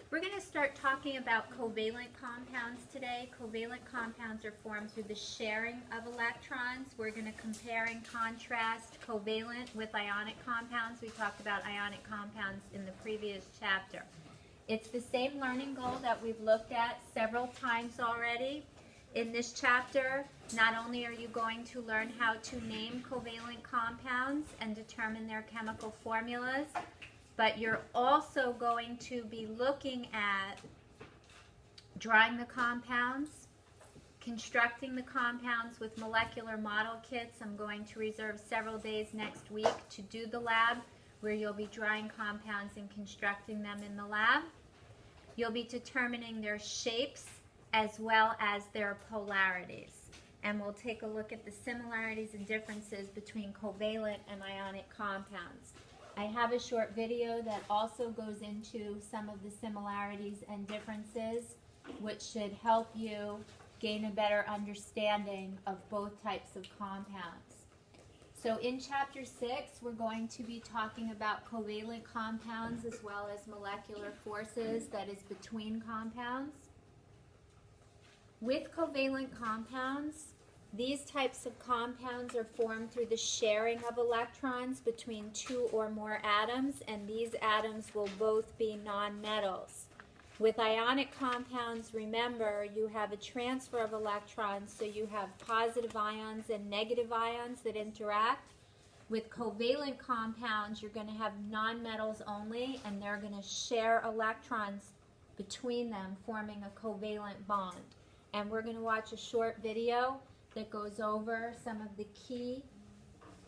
We're going to start talking about covalent compounds today. Covalent compounds are formed through the sharing of electrons. We're going to compare and contrast covalent with ionic compounds. We talked about ionic compounds in the previous chapter. It's the same learning goal that we've looked at several times already. In this chapter, not only are you going to learn how to name covalent compounds and determine their chemical formulas, but you're also going to be looking at drawing the compounds, constructing the compounds with molecular model kits. I'm going to reserve several days next week to do the lab where you'll be drawing compounds and constructing them in the lab. You'll be determining their shapes as well as their polarities. And we'll take a look at the similarities and differences between covalent and ionic compounds. I have a short video that also goes into some of the similarities and differences, which should help you gain a better understanding of both types of compounds. So in Chapter 6, we're going to be talking about covalent compounds as well as molecular forces, that is between compounds. With covalent compounds, these types of compounds are formed through the sharing of electrons between two or more atoms, and these atoms will both be nonmetals. With ionic compounds, remember, you have a transfer of electrons, so you have positive ions and negative ions that interact. With covalent compounds, you're going to have nonmetals only, and they're going to share electrons between them, forming a covalent bond. And we're going to watch a short video that goes over some of the key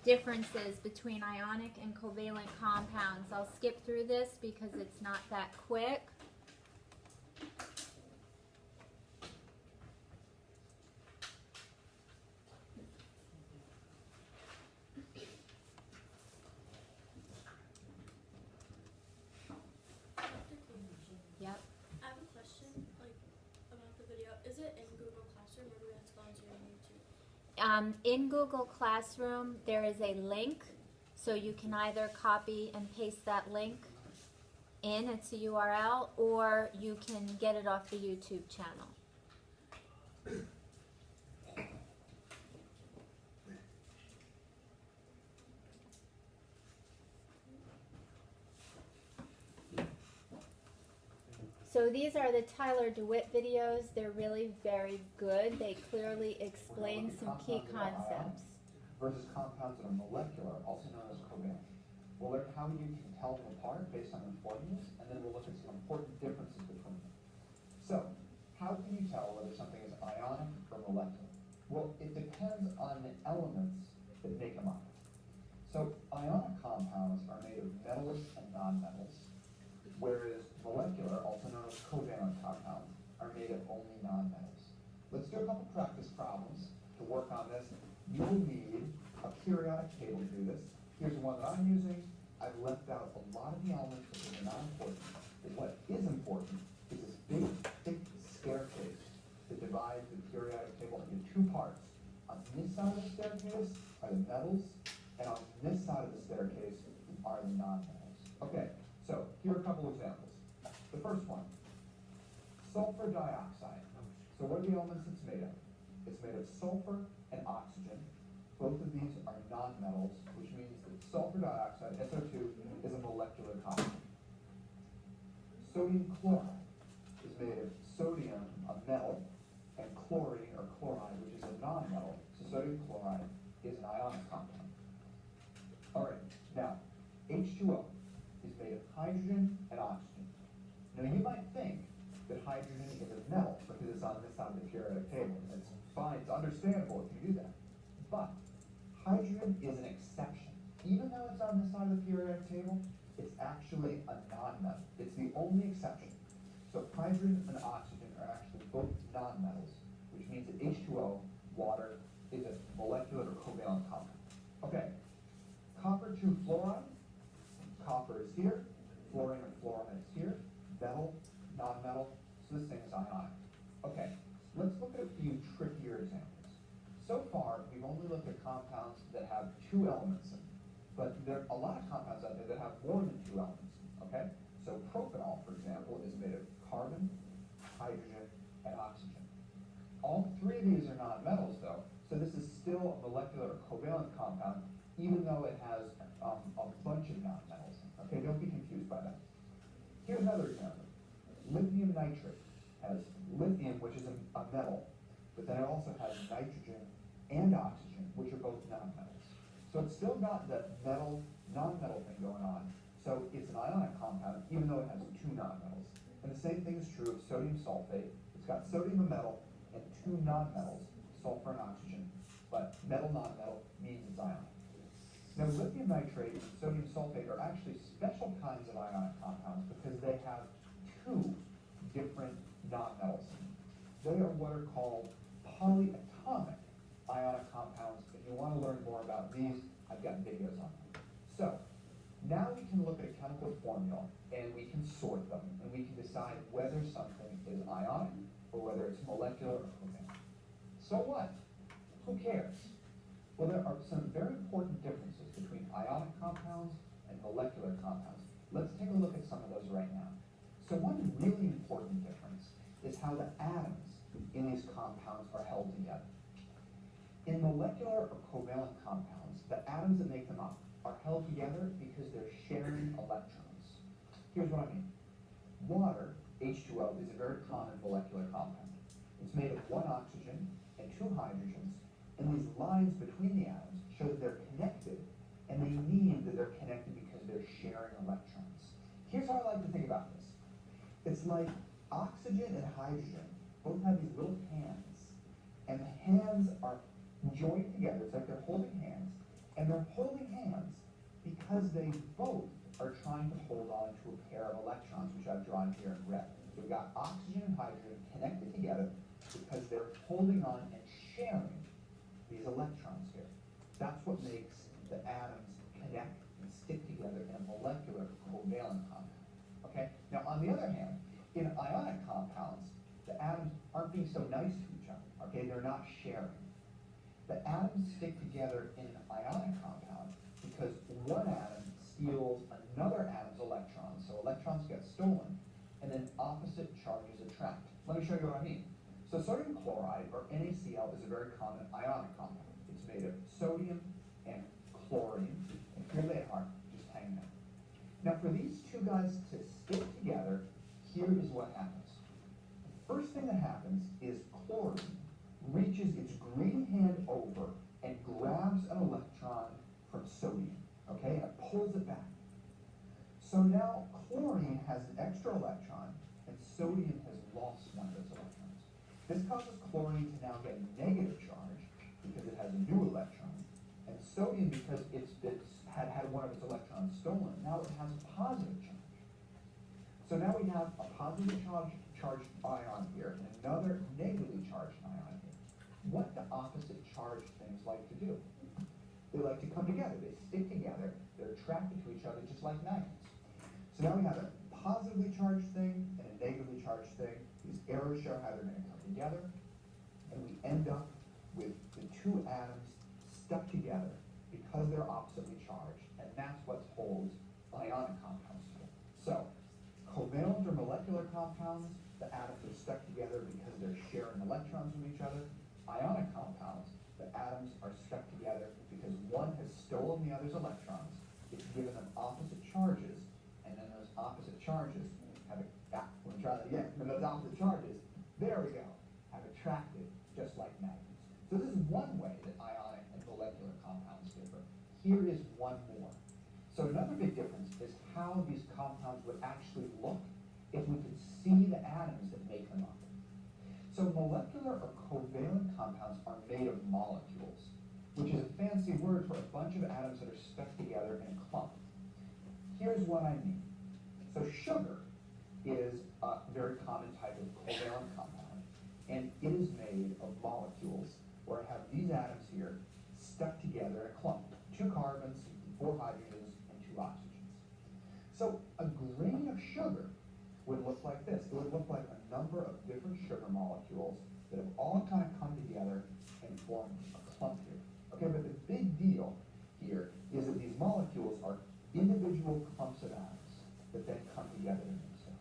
differences between ionic and covalent compounds. I'll skip through this because it's not that quick. Yep. I have a question, about the video. Is it in Google Classroom or do we have to go onto your YouTube? In Google Classroom, there is a link, so you can either copy and paste that link in, it's a URL, or you can get it off the YouTube channel. So these are the Tyler DeWitt videos. They're really very good. They clearly explain some key concepts. Versus compounds that are molecular, also known as covalent. We'll learn how you can tell them apart based on their formulas, and then we'll look at some important differences between them. So, how can you tell whether something is ionic or molecular? Well, it depends on the elements that make them up. So, ionic compounds are made of metals and nonmetals, whereas molecular, also known as covalent compounds, are made of only nonmetals. Let's do a couple practice problems to work on this. You will need a periodic table to do this. Here's one that I'm using. I've left out a lot of the elements because they're not important. But what is important is this big, thick staircase that divides the periodic table into two parts. On this side of the staircase are the metals, and on this side of the staircase are the nonmetals. Okay, so here are a couple examples. The first one, sulfur dioxide. So what are the elements it's made of? It's made of sulfur and oxygen. Both of these are nonmetals, which means that sulfur dioxide, SO2, is a molecular compound. Sodium chloride is made of sodium, a metal, and chlorine, or chloride, which is a nonmetal. So sodium chloride is an ionic compound. All right, now, H2O is made of hydrogen and oxygen. Now, you might think that hydrogen is a metal because it's on this side of the periodic table. It's fine, it's understandable if you do that. But hydrogen is an exception. Even though it's on this side of the periodic table, it's actually a nonmetal. It's the only exception. So hydrogen and oxygen are actually both nonmetals, which means that H2O, water, is a molecular or covalent compound. Okay, copper 2 fluoride. Copper is here, fluorine or fluoride is here, metal, nonmetal, so this thing is ionic. Okay, let's look at a few trickier examples. So far, we've only looked at compounds that have two elements in them, but there are a lot of compounds out there that have more than two elements in them, okay? So propanol, for example, is made made of carbon, hydrogen, and oxygen. All three of these are nonmetals, though, so this is still a molecular or covalent compound, even though it has a bunch of nonmetals. Okay, don't be confused by that. Here's another example. Lithium nitrate has lithium, which is a metal, but then it also has nitrogen and oxygen, which are both nonmetals. So it's still got the metal, non-metal thing going on. So it's an ionic compound, even though it has two nonmetals. And the same thing is true of sodium sulfate. It's got sodium, a metal, and two nonmetals, sulfur and oxygen. But metal, non-metal means it's ionic. Now, lithium nitrate and sodium sulfate are actually special kinds of ionic compounds because they have two different nonmetals in them. They are what are called polyatomic ionic compounds. If you want to learn more about these, I've got videos on them. So, now we can look at a chemical formula and we can sort them and we can decide whether something is ionic or whether it's molecular or covalent. So what? Who cares? Well, there are some very important differences between ionic compounds and molecular compounds. Let's take a look at some of those right now. So one really important difference is how the atoms in these compounds are held together. In molecular or covalent compounds, the atoms that make them up are held together because they're sharing electrons. Here's what I mean. Water, H2O, is a very common molecular compound. It's made of one oxygen and two hydrogens, and these lines between the atoms show that they're connected, and they mean that they're connected because they're sharing electrons. Here's how I like to think about this. It's like oxygen and hydrogen both have these little hands, and the hands are joined together. It's like they're holding hands, and they're holding hands because they both are trying to hold on to a pair of electrons, which I've drawn here in red. So we've got oxygen and hydrogen connected together because they're holding on and sharing these electrons here. That's what makes the atoms connect and stick together in a molecular covalent compound. Okay? Now, on the other hand, in ionic compounds, the atoms aren't being so nice to each other. Okay? They're not sharing. The atoms stick together in an ionic compound because one atom steals another atom's electrons. So electrons get stolen, and then opposite charges attract. Let me show you what I mean. So sodium chloride, or NaCl, is a very common ionic compound. It's made of sodium and chlorine, and here they are, just hanging out. Now for these two guys to stick together, here is what happens. The first thing that happens is chlorine reaches its green hand over and grabs an electron from sodium, okay, and it pulls it back. So now chlorine has an extra electron, and sodium has lost one of those electrons. This causes chlorine to now get a negative charge because it has a new electron, and sodium, because it's had one of its electrons stolen, now it has a positive charge. So now we have a positively charged ion here and another negatively charged ion here. What do opposite charged things like to do? They like to come together. They stick together. They're attracted to each other just like magnets. So now we have a positively charged thing and a negatively charged thing. These arrows show how they're going to come together. And we end up with the two atoms stuck together because they're oppositely charged. And that's what holds ionic compounds together. So covalent or molecular compounds, the atoms are stuck together because they're sharing electrons with each other. Ionic compounds, the atoms are stuck together because one has stolen the other's electrons, it's given them opposite charges, and then those opposite charges have, let me try that again, and those opposite charges, there we go, have attracted just like magnets. So this is one way that ionic and molecular compounds differ. Here is one more. So another big difference is how these compounds would actually look if we could see the atoms that make them up. So molecular or covalent compounds are made of molecules, which is a fancy word for a bunch of atoms that are stuck together in a clump. Here's what I mean. So sugar is a very common type of covalent compound, and it is made of molecules where I have these atoms here stuck together in a clump. 2 carbons, 4 hydrogens, and 2 oxygens. So a grain of sugar would look like this. It would look like a number of different sugar molecules that have all kind of come together and formed a clump here. Okay, but the big deal here is that these molecules are individual clumps of atoms that then come together to make stuff.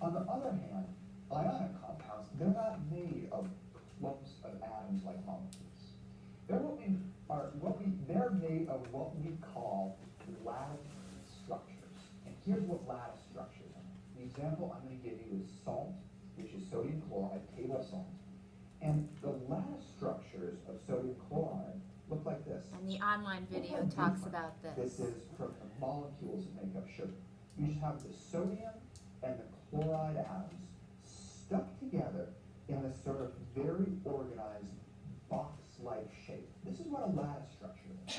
On the other hand, ionic compounds, they're not made of clumps of atoms like molecules. They're made of what we call lattice structures. And here's what lattice structures are. The example I'm going to give you is salt, which is sodium chloride, table salt. And the lattice structures of sodium chloride look like this. And the online video Look how talks different about this. This is from the molecules that make up sugar. You just have the sodium and the chloride atoms stuck together in this sort of very organized box-like shape. This is what a lattice structure is.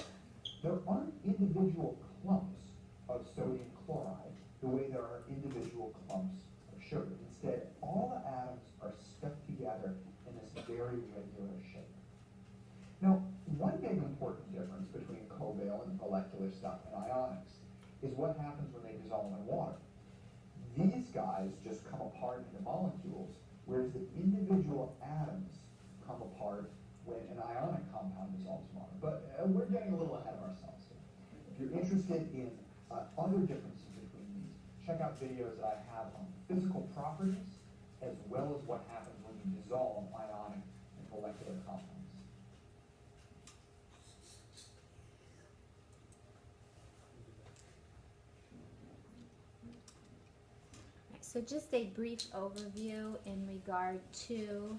There aren't individual clumps of sodium chloride the way there are individual clumps of sugar. Instead, all the atoms are stuck together in this very regular shape. Now, one big important difference between covalent molecular stuff and ionics is what happens when they dissolve in water. These guys just come apart into molecules, whereas the individual atoms come apart when an ionic compound dissolves in water. But we're getting a little ahead of ourselves here. If you're interested in other differences between these, check out videos that I have on physical properties, as well as what happens when you dissolve ionic and molecular compounds. So just a brief overview in regard to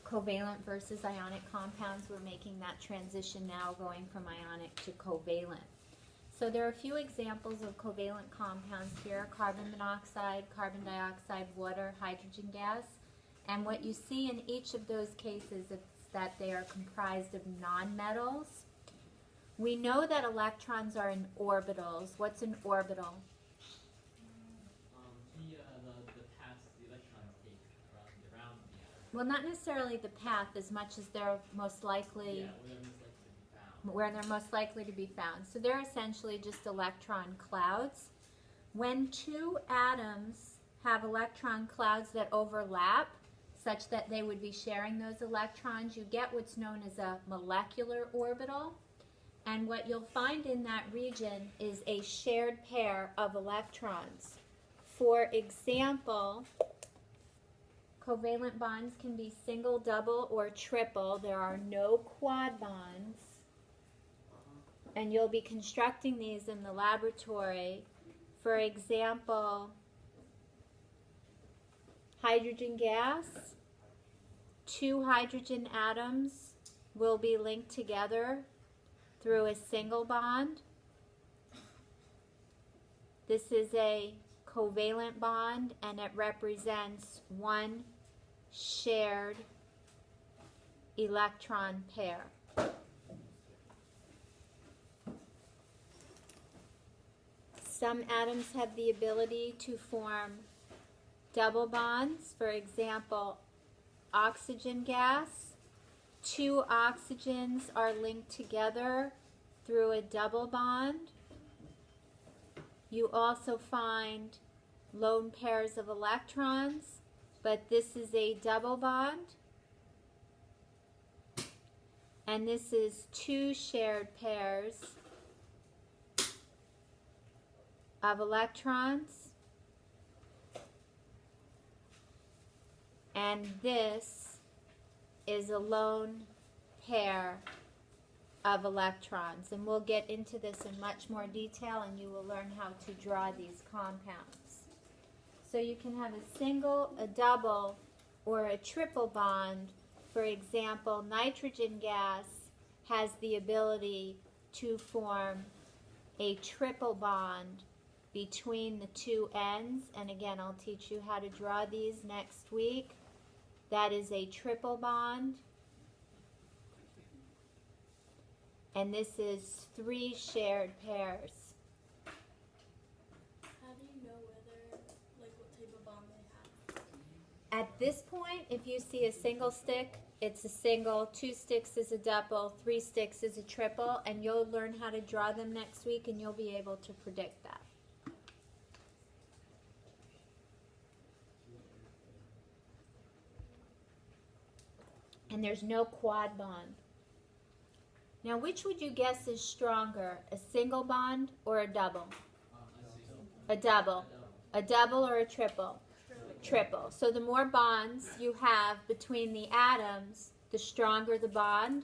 covalent versus ionic compounds. We're making that transition now, going from ionic to covalent. So there are a few examples of covalent compounds here: carbon monoxide, carbon dioxide, water, hydrogen gas. And what you see in each of those cases is that they are comprised of nonmetals. We know that electrons are in orbitals. What's an orbital? The paths the electrons take around the atom. Well, not necessarily the path as much as they're most likely, where they're most likely to be found. So they're essentially just electron clouds. When two atoms have electron clouds that overlap, such that they would be sharing those electrons, you get what's known as a molecular orbital. And what you'll find in that region is a shared pair of electrons. For example, covalent bonds can be single, double, or triple. There are no quad bonds. And you'll be constructing these in the laboratory. For example, hydrogen gas, two hydrogen atoms will be linked together through a single bond. This is a covalent bond, and it represents one shared electron pair. Some atoms have the ability to form double bonds. For example, oxygen gas. Two oxygens are linked together through a double bond. You also find lone pairs of electrons, but this is a double bond. And this is two shared pairs of electrons. And this is a lone pair of electrons. And we'll get into this in much more detail, and you will learn how to draw these compounds. So you can have a single, a double, or a triple bond. For example, nitrogen gas has the ability to form a triple bond between the two ends. And again, I'll teach you how to draw these next week. That is a triple bond. And this is three shared pairs. How do you know whether, like, what type of bond they have? At this point, if you see a single stick, it's a single, two sticks is a double, three sticks is a triple, and you'll learn how to draw them next week, and you'll be able to predict that. And there's no quad bond. Now, which would you guess is stronger, a single bond or a double? A double. A double or a triple? Triple. So the more bonds you have between the atoms, the stronger the bond,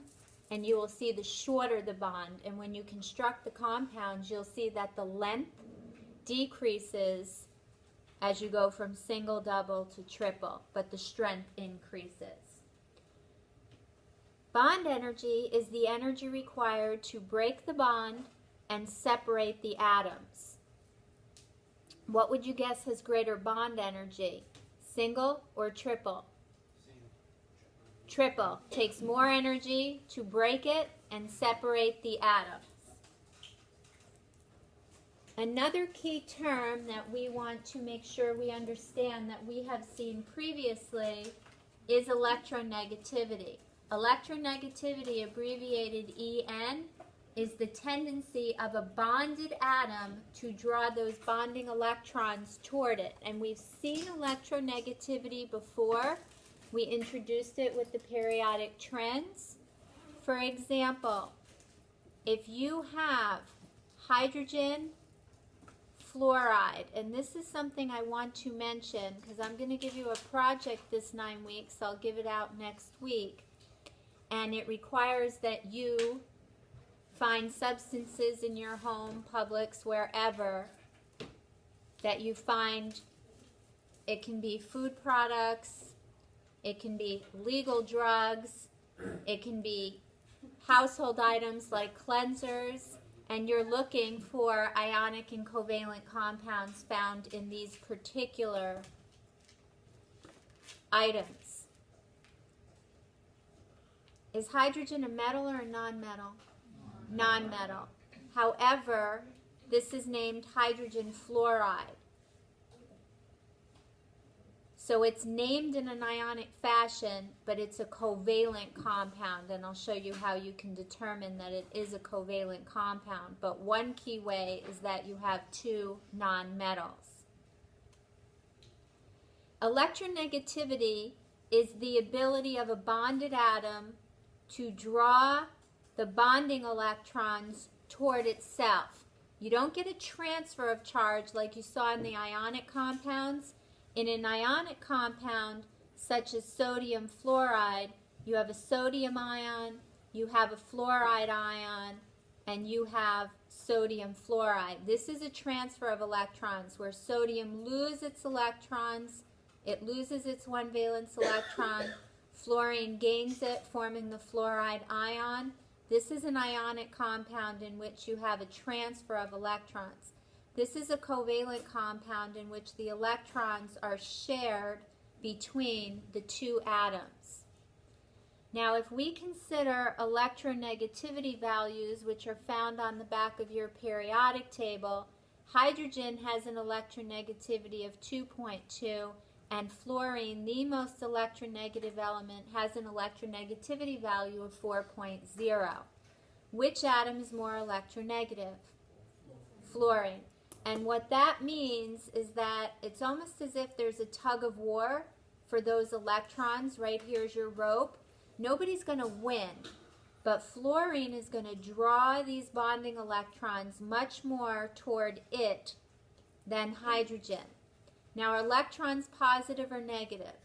and you will see the shorter the bond. And when you construct the compounds, you'll see that the length decreases as you go from single, double to triple, but the strength increases. Bond energy is the energy required to break the bond and separate the atoms. What would you guess has greater bond energy? Single or triple? Triple. Takes more energy to break it and separate the atoms. Another key term that we want to make sure we understand that we have seen previously is electronegativity. Electronegativity, abbreviated EN, is the tendency of a bonded atom to draw those bonding electrons toward it. And we've seen electronegativity before. We introduced it with the periodic trends. For example, if you have hydrogen fluoride, and this is something I want to mention because I'm going to give you a project this 9 weeks. I'll give it out next week. And it requires that you find substances in your home, Publix, wherever, that you find. It can be food products, it can be legal drugs, it can be household items like cleansers, and you're looking for ionic and covalent compounds found in these particular items. Is hydrogen a metal or a non-metal? Non-metal. However, this is named hydrogen fluoride. So it's named in an ionic fashion, but it's a covalent compound, and I'll show you how you can determine that it is a covalent compound. But one key way is that you have two non-metals. Electronegativity is the ability of a bonded atom to draw the bonding electrons toward itself. You don't get a transfer of charge like you saw in the ionic compounds. In an ionic compound, such as sodium fluoride, you have a sodium ion, you have a fluoride ion, and you have sodium fluoride. This is a transfer of electrons where sodium loses its electrons, it loses its one valence electron, fluorine gains it, forming the fluoride ion. This is an ionic compound in which you have a transfer of electrons. This is a covalent compound in which the electrons are shared between the two atoms. Now, if we consider electronegativity values, which are found on the back of your periodic table, hydrogen has an electronegativity of 2.2, and fluorine, the most electronegative element, has an electronegativity value of 4.0. Which atom is more electronegative? Fluorine. And what that means is that it's almost as if there's a tug of war for those electrons. Right here's your rope. Nobody's going to win, but fluorine is going to draw these bonding electrons much more toward it than hydrogen. Now, are electrons positive or negative?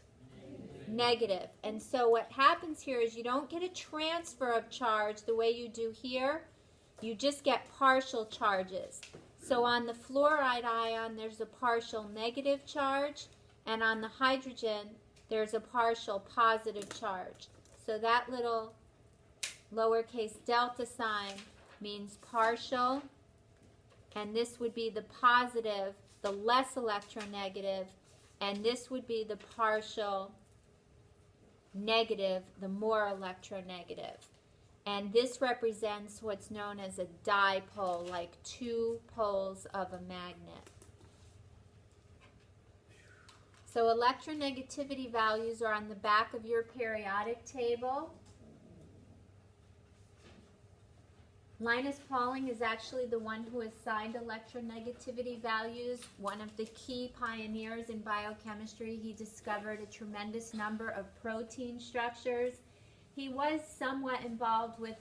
Negative. And so what happens here is you don't get a transfer of charge the way you do here. You just get partial charges. So on the fluoride ion, there's a partial negative charge, and on the hydrogen, there's a partial positive charge. So that little lowercase delta sign means partial, and this would be the positive, the less electronegative, and this would be the partial negative, the more electronegative. And this represents what's known as a dipole, like two poles of a magnet. So electronegativity values are on the back of your periodic table. Linus Pauling is actually the one who assigned electronegativity values. One of the key pioneers in biochemistry. He discovered a tremendous number of protein structures. He was somewhat involved with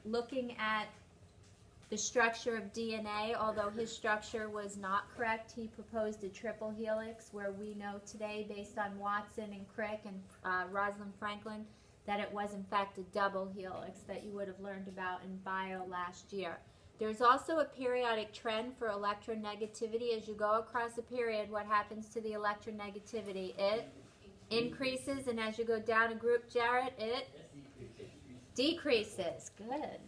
looking at the structure of DNA, although his structure was not correct. He proposed a triple helix, where we know today, based on Watson and Crick and Rosalind Franklin, that it was in fact a double helix that you would have learned about in bio last year. There's also a periodic trend for electronegativity. As you go across a period, what happens to the electronegativity? It increases, and as you go down a group, Jarrett, it decreases. Good.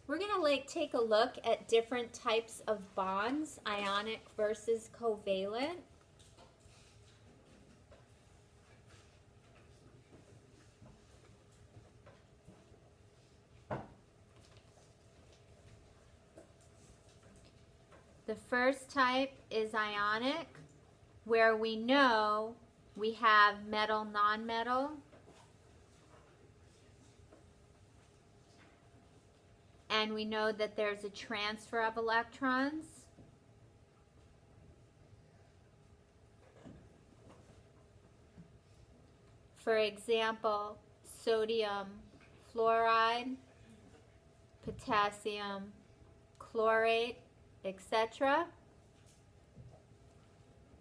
We're going to take a look at different types of bonds, ionic versus covalent. The first type is ionic, where we know we have metal, nonmetal, and we know that there's a transfer of electrons. For example, sodium fluoride, potassium chlorate, etc.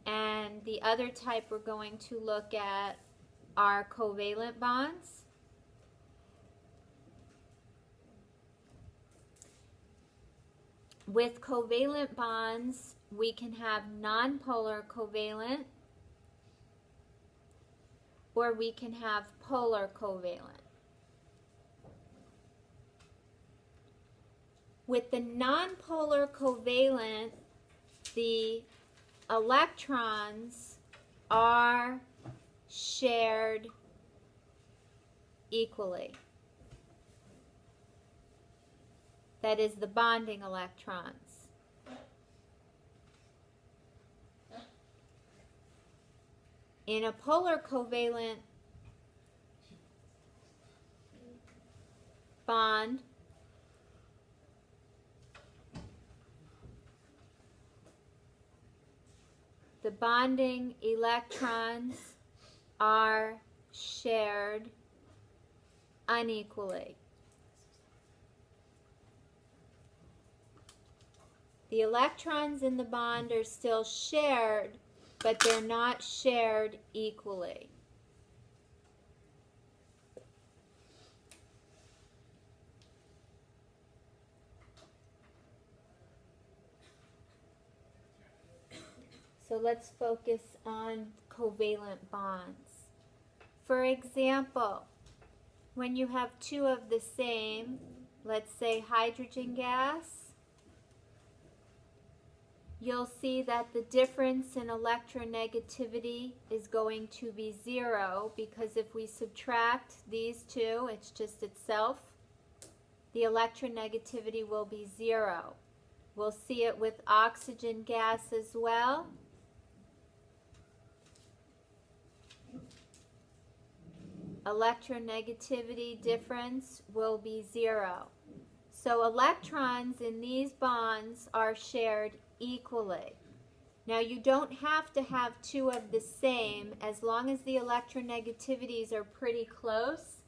And the other type we're going to look at are covalent bonds. With covalent bonds, we can have nonpolar covalent, or we can have polar covalent. With the nonpolar covalent, the electrons are shared equally. That is, the bonding electrons. In a polar covalent bond, the bonding electrons are shared unequally. The electrons in the bond are still shared, but they're not shared equally. So let's focus on covalent bonds. For example, when you have two of the same, let's say hydrogen gas, you'll see that the difference in electronegativity is going to be 0, because if we subtract these two, it's just itself, the electronegativity will be 0. We'll see it with oxygen gas as well. Electronegativity difference will be 0. So electrons in these bonds are shared equally. Now you don't have to have two of the same. As long as the electronegativities are pretty close,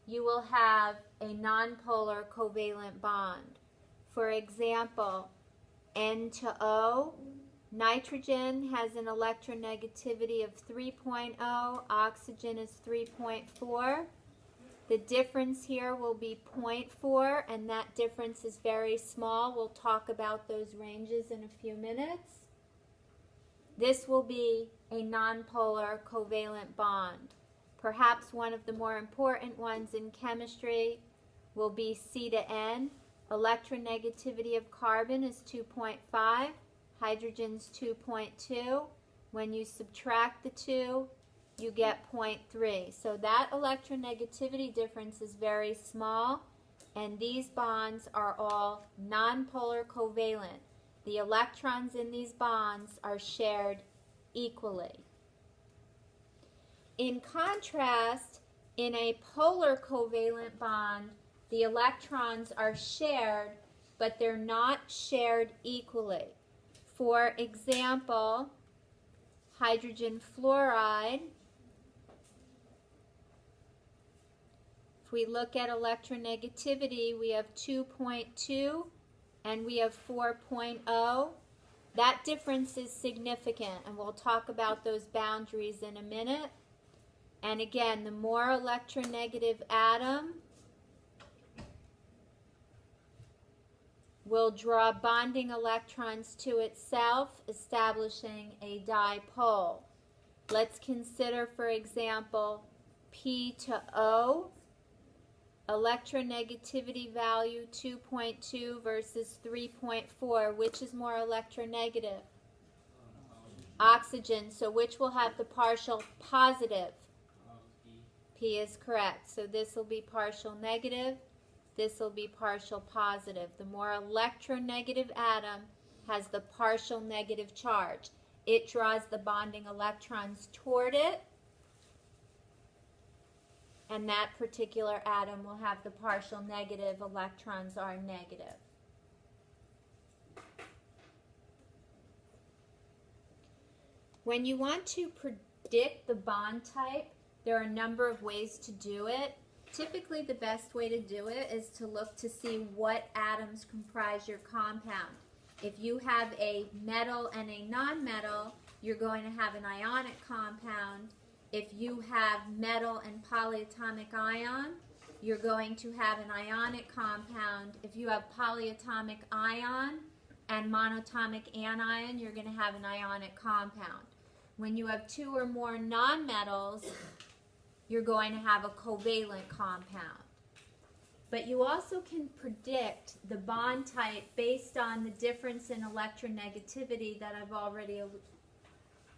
you will have a nonpolar covalent bond. For example, N to O, nitrogen has an electronegativity of 3.0, oxygen is 3.4. The difference here will be 0.4, and that difference is very small. We'll talk about those ranges in a few minutes. This will be a nonpolar covalent bond. Perhaps one of the more important ones in chemistry will be C to N. Electronegativity of carbon is 2.5, hydrogen's 2.2. When you subtract the two, you get 0.3. So that electronegativity difference is very small, and these bonds are all nonpolar covalent. The electrons in these bonds are shared equally. In contrast, in a polar covalent bond, the electrons are shared, but they're not shared equally. For example, hydrogen fluoride, we look at electronegativity, we have 2.2 and we have 4.0. That difference is significant, and we'll talk about those boundaries in a minute. And again, the more electronegative atom will draw bonding electrons to itself, establishing a dipole. Let's consider, for example, P to O, electronegativity value 2.2 versus 3.4. Which is more electronegative? Oxygen. So which will have the partial positive? P is correct. So this will be partial negative. This will be partial positive. The more electronegative atom has the partial negative charge. It draws the bonding electrons toward it, and that particular atom will have the partial negative. Electrons are negative. When you want to predict the bond type, there are a number of ways to do it. Typically, the best way to do it is to look to see what atoms comprise your compound. If you have a metal and a nonmetal, you're going to have an ionic compound. If you have metal and polyatomic ion, you're going to have an ionic compound. If you have polyatomic ion and monatomic anion, you're going to have an ionic compound. When you have two or more nonmetals, you're going to have a covalent compound. But you also can predict the bond type based on the difference in electronegativity that I've already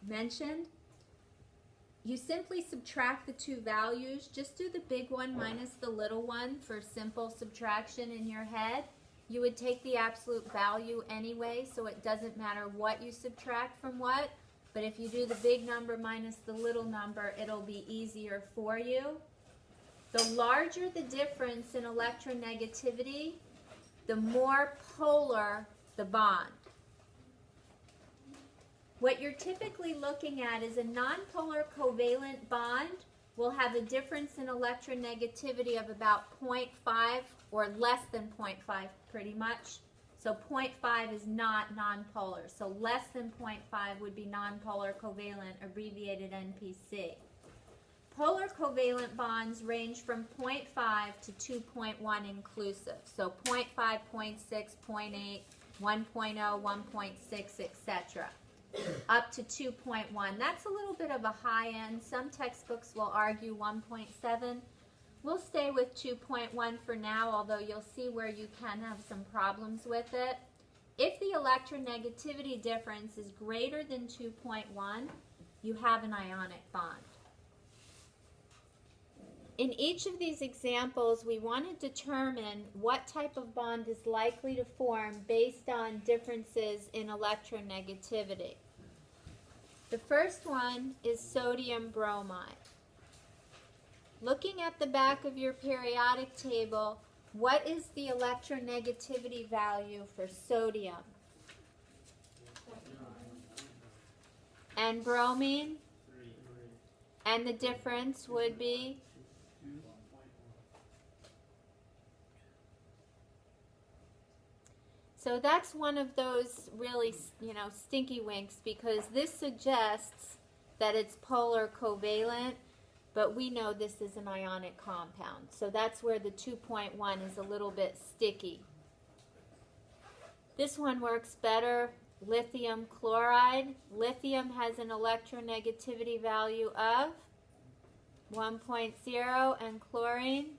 mentioned. You simply subtract the two values. Just do the big one minus the little one for simple subtraction in your head. You would take the absolute value anyway, so it doesn't matter what you subtract from what. But if you do the big number minus the little number, it'll be easier for you. The larger the difference in electronegativity, the more polar the bond. What you're typically looking at is a nonpolar covalent bond will have a difference in electronegativity of about 0.5 or less than 0.5 pretty much. So 0.5 is not nonpolar. So less than 0.5 would be nonpolar covalent, abbreviated NPC. Polar covalent bonds range from 0.5 to 2.1 inclusive. So 0.5, 0.6, 0.8, 1.0, 1.6, etc. Up to 2.1. That's a little bit of a high end. Some textbooks will argue 1.7. We'll stay with 2.1 for now, although you'll see where you can have some problems with it. If the electronegativity difference is greater than 2.1, you have an ionic bond. In each of these examples, we want to determine what type of bond is likely to form based on differences in electronegativity. The first one is sodium bromide. Looking at the back of your periodic table, what is the electronegativity value for sodium? And bromine? And the difference would be? So that's one of those really, stinky winks, because this suggests that it's polar covalent, but we know this is an ionic compound. So that's where the 2.1 is a little bit sticky. This one works better. Lithium chloride. Lithium has an electronegativity value of 1.0, and chlorine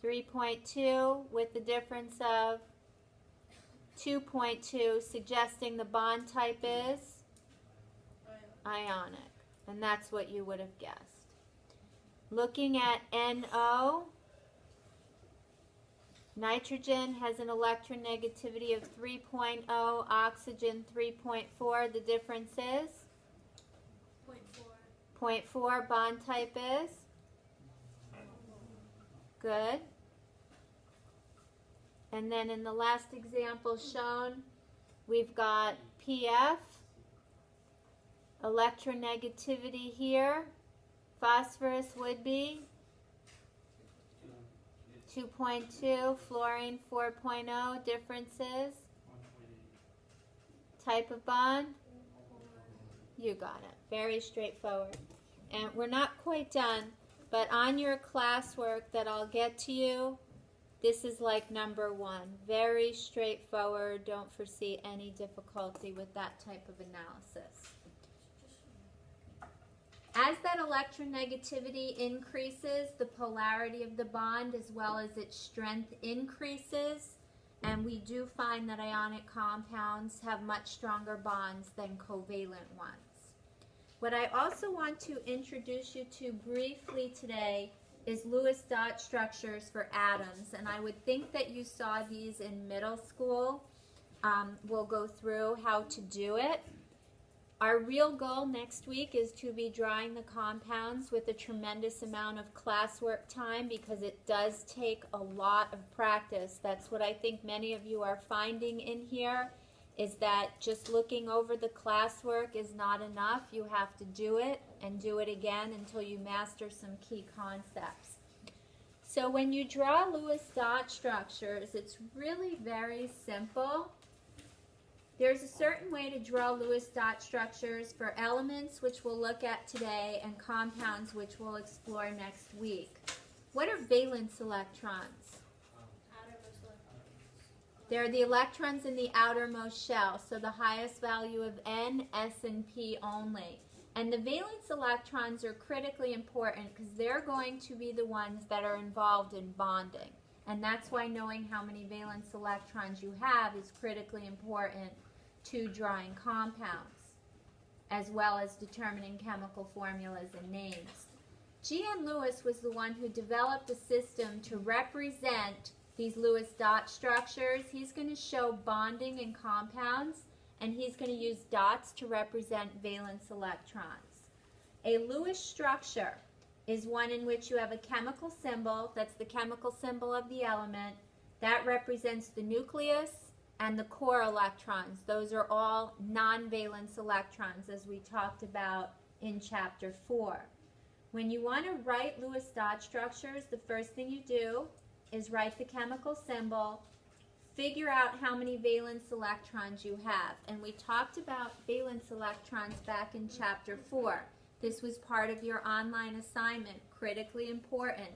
3.2, with the difference of 2.2, suggesting the bond type is ionic. And that's what you would have guessed. Looking at NO, nitrogen has an electronegativity of 3.0, oxygen 3.4. The difference is? 0.4. 0.4. Bond type is? Good. And then in the last example shown, we've got PF, electronegativity here. Phosphorus would be 2.2, fluorine 4.0, differences, 1.8. type of bond. You got it. Very straightforward. And we're not quite done, but on your classwork that I'll get to you, this is like number 1. Very straightforward. Don't foresee any difficulty with that type of analysis. As that electronegativity increases, the polarity of the bond as well as its strength increases, and we do find that ionic compounds have much stronger bonds than covalent ones. What I also want to introduce you to briefly today is Lewis dot structures for atoms, and I would think that you saw these in middle school. We'll go through how to do it. Our real goal next week is to be drawing the compounds with a tremendous amount of classwork time because it does take a lot of practice. That's what I think many of you are finding in here, is that just looking over the classwork is not enough. You have to do it and do it again until you master some key concepts. So when you draw Lewis dot structures, it's really very simple. There's a certain way to draw Lewis dot structures for elements, which we'll look at today, and compounds, which we'll explore next week. What are valence electrons? Outermost electrons. They're the electrons in the outermost shell, so the highest value of N, S, and P only. And the valence electrons are critically important because they're going to be the ones that are involved in bonding. And that's why knowing how many valence electrons you have is critically important to drawing compounds, as well as determining chemical formulas and names. G.N. Lewis was the one who developed a system to represent these Lewis dot structures. He's going to show bonding in compounds, and he's going to use dots to represent valence electrons. A Lewis structure is one in which you have a chemical symbol, that's the chemical symbol of the element, that represents the nucleus and the core electrons. Those are all non-valence electrons, as we talked about in chapter 4. When you want to write Lewis dot structures, the first thing you do is write the chemical symbol, figure out how many valence electrons you have. And we talked about valence electrons back in chapter 4. This was part of your online assignment, critically important.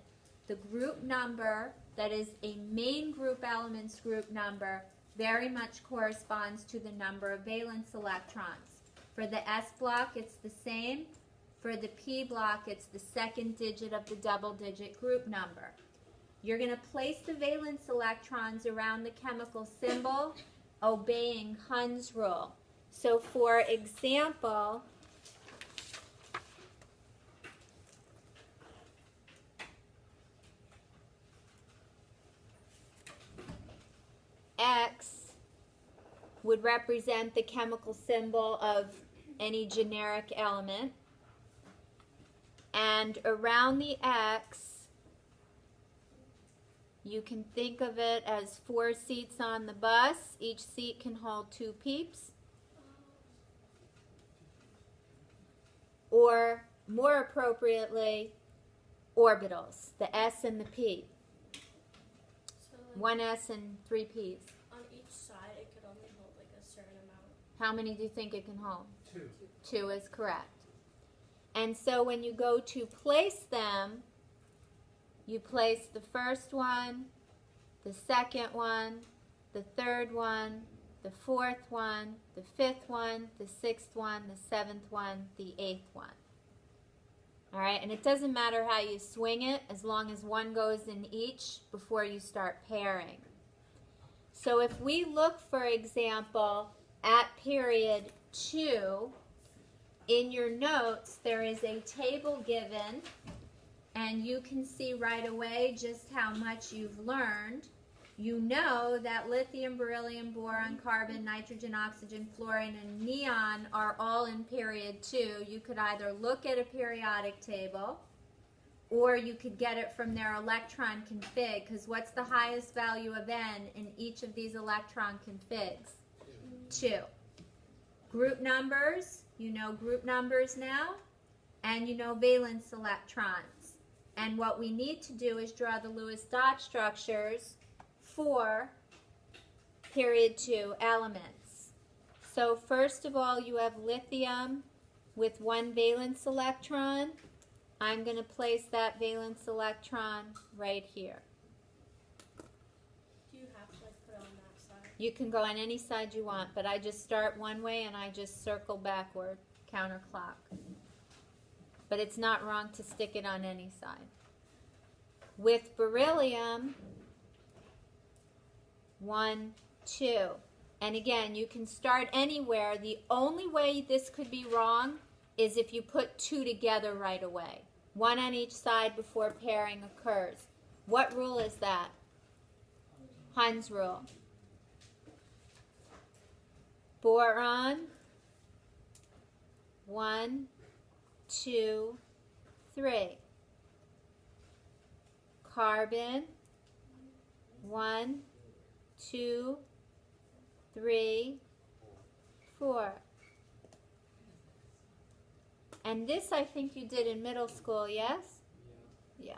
The group number, that is a main group elements group number, very much corresponds to the number of valence electrons. For the S block, it's the same. For the P block, it's the second digit of the double-digit group number. You're going to place the valence electrons around the chemical symbol, obeying Hund's rule. So for example, X would represent the chemical symbol of any generic element. And around the X, you can think of it as 4 seats on the bus. Each seat can hold 2 peeps. Or, more appropriately, orbitals, the S and the P. So like 1 S and 3 Ps. on each side, it could only hold like a certain amount. How many do you think it can hold? 2. 2 is correct. And so when you go to place them, you place the first one, the second one, the third one, the fourth one, the fifth one, the sixth one, the 7th one, the 8th one. All right, and it doesn't matter how you swing it as long as one goes in each before you start pairing. So if we look, for example, at period 2, in your notes there is a table given, and you can see right away just how much you've learned. You know that lithium, beryllium, boron, carbon, nitrogen, oxygen, fluorine, and neon are all in period 2. You could either look at a periodic table, or you could get it from their electron config, because what's the highest value of N in each of these electron configs? 2. Group numbers, you know group numbers now, and you know valence electrons. And what we need to do is draw the Lewis dot structures for period 2 elements. So first of all, you have lithium with 1 valence electron. I'm going to place that valence electron right here. Do you have to like put it on that side? You can go on any side you want, but I just start one way and I just circle backward, counterclock. But it's not wrong to stick it on any side. With beryllium, 1, 2. And again, you can start anywhere. The only way this could be wrong is if you put 2 together right away. 1 on each side before pairing occurs. What rule is that? Hund's rule. Boron, 1, 2, 3. Carbon, 1, 2, 3, 4. And this I think you did in middle school, yes? Yeah.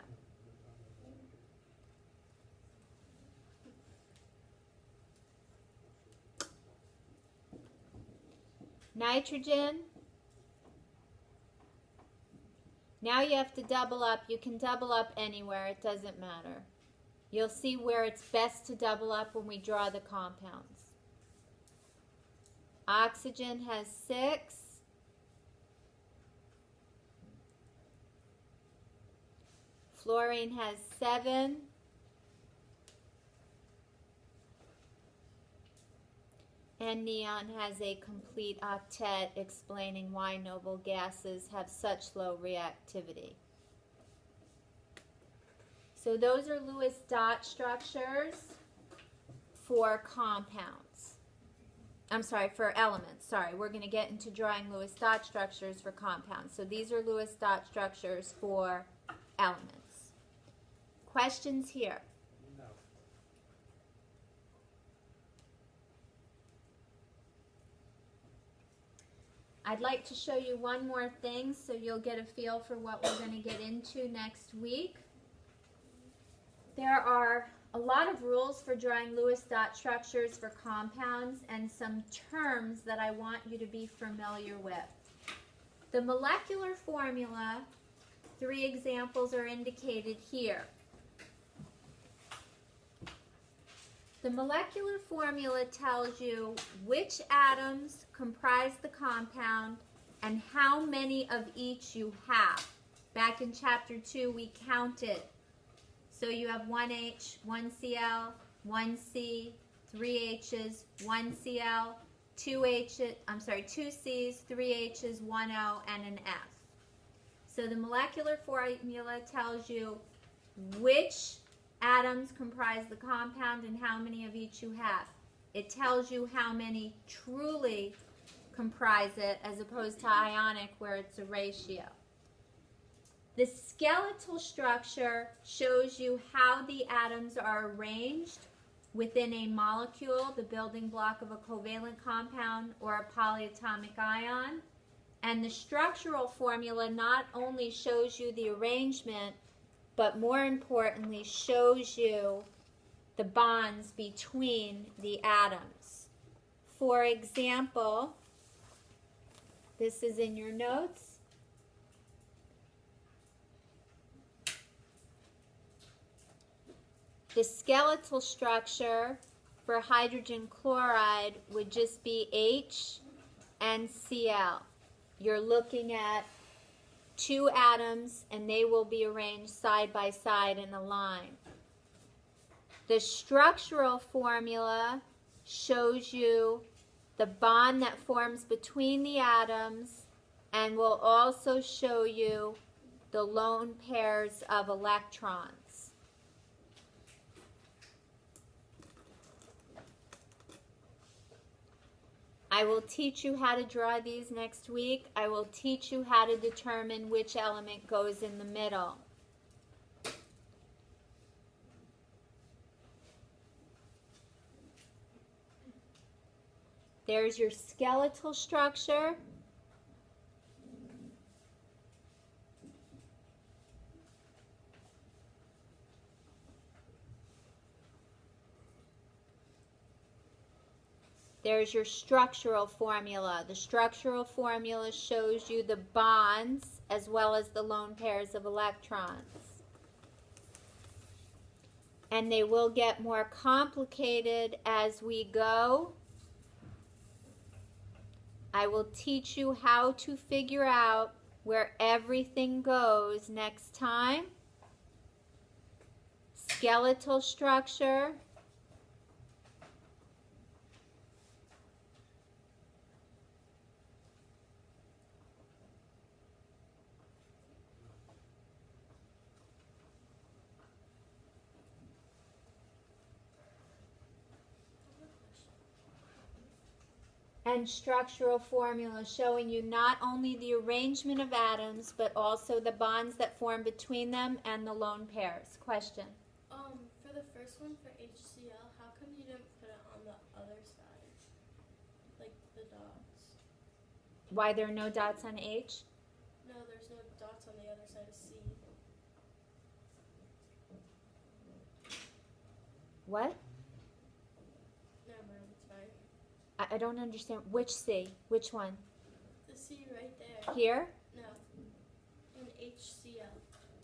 Nitrogen. Now you have to double up. You can double up anywhere. It doesn't matter. You'll see where it's best to double up when we draw the compounds. Oxygen has 6. Fluorine has 7. And neon has a complete octet, explaining why noble gases have such low reactivity. So those are Lewis dot structures for compounds. I'm sorry, for elements. Sorry, we're going to get into drawing Lewis dot structures for compounds. So these are Lewis dot structures for elements. Questions here? No. I'd like to show you one more thing so you'll get a feel for what we're going to get into next week. There are a lot of rules for drawing Lewis dot structures for compounds and some terms that I want you to be familiar with. The molecular formula, 3 examples are indicated here. The molecular formula tells you which atoms comprise the compound and how many of each you have. Back in chapter 2 we counted. So you have 1H, 1Cl, 1C, 3 H's, 1Cl, 2 C's, 3 H's, 1 O, and an F. So the molecular formula tells you which atoms comprise the compound and how many of each you have. It tells you how many truly comprise it as opposed to ionic where it's a ratio. The skeletal structure shows you how the atoms are arranged within a molecule, the building block of a covalent compound or a polyatomic ion. And the structural formula not only shows you the arrangement, but more importantly shows you the bonds between the atoms. For example, this is in your notes. The skeletal structure for hydrogen chloride would just be H and Cl. You're looking at 2 atoms and they will be arranged side by side in a line. The structural formula shows you the bond that forms between the atoms and will also show you the lone pairs of electrons. I will teach you how to draw these next week. I will teach you how to determine which element goes in the middle. There's your skeletal structure. There's your structural formula. The structural formula shows you the bonds as well as the lone pairs of electrons. And they will get more complicated as we go. I will teach you how to figure out where everything goes next time. Skeletal structure. And structural formula showing you not only the arrangement of atoms, but also the bonds that form between them and the lone pairs. Question? For the first one, for HCl, how come you didn't put it on the other side? Like the dots? Why there are no dots on H? No, there's no dots on the other side of C. What? Never mind, it's fine. I don't understand. Which C? Which one? The C right there. Here? No. In HCl,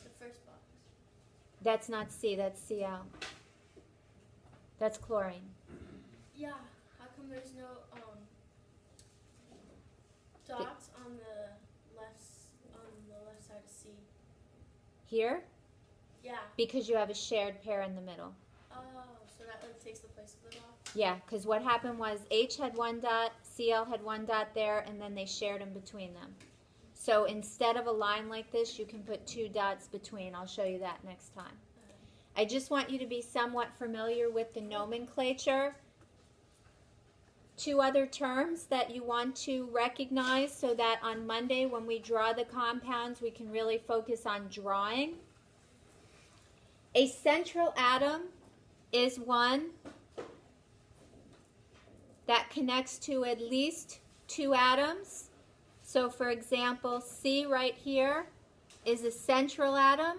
the first box. That's not C, that's Cl. That's chlorine. Yeah, how come there's no dots on the left side of C? Here? Yeah. Because you have a shared pair in the middle. Oh, so that like takes the place of the dot? Yeah, because what happened was H had one dot, Cl had one dot there, and then they shared them between them. So instead of a line like this, you can put two dots between. I'll show you that next time. I just want you to be somewhat familiar with the nomenclature. Two other terms that you want to recognize so that on Monday when we draw the compounds, we can really focus on drawing. A central atom is one that connects to at least two atoms. So for example, C right here is a central atom.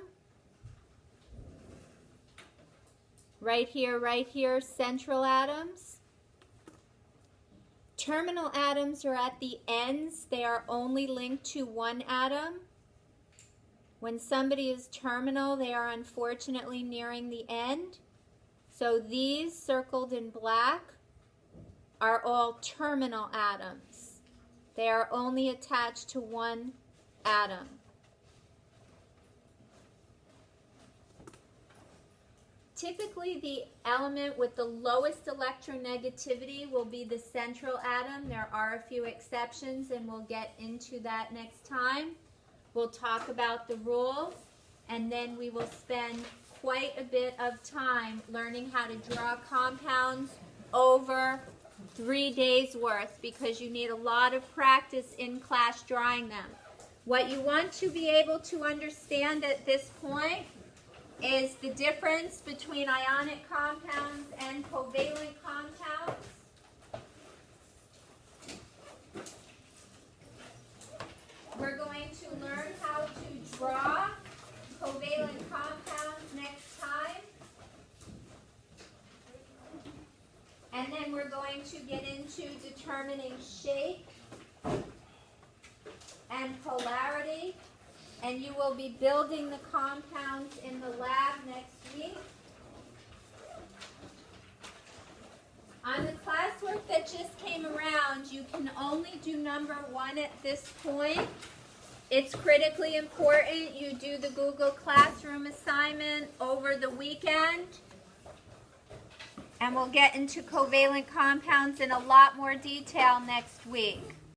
Right here, central atoms. Terminal atoms are at the ends. They are only linked to one atom. When somebody is terminal, they are unfortunately nearing the end. So these circled in black are all terminal atoms. They are only attached to one atom. Typically, the element with the lowest electronegativity will be the central atom. There are a few exceptions, and we'll get into that next time. We'll talk about the rules, and then we will spend quite a bit of time learning how to draw compounds over 3 days worth, because you need a lot of practice in class drawing them. What you want to be able to understand at this point is the difference between ionic compounds and covalent compounds. We're going to learn how to draw covalent compounds next time. And then we're going to get into determining shape and polarity. And you will be building the compounds in the lab next week. On the classwork that just came around, you can only do number 1 at this point. It's critically important you do the Google Classroom assignment over the weekend. And we'll get into covalent compounds in a lot more detail next week.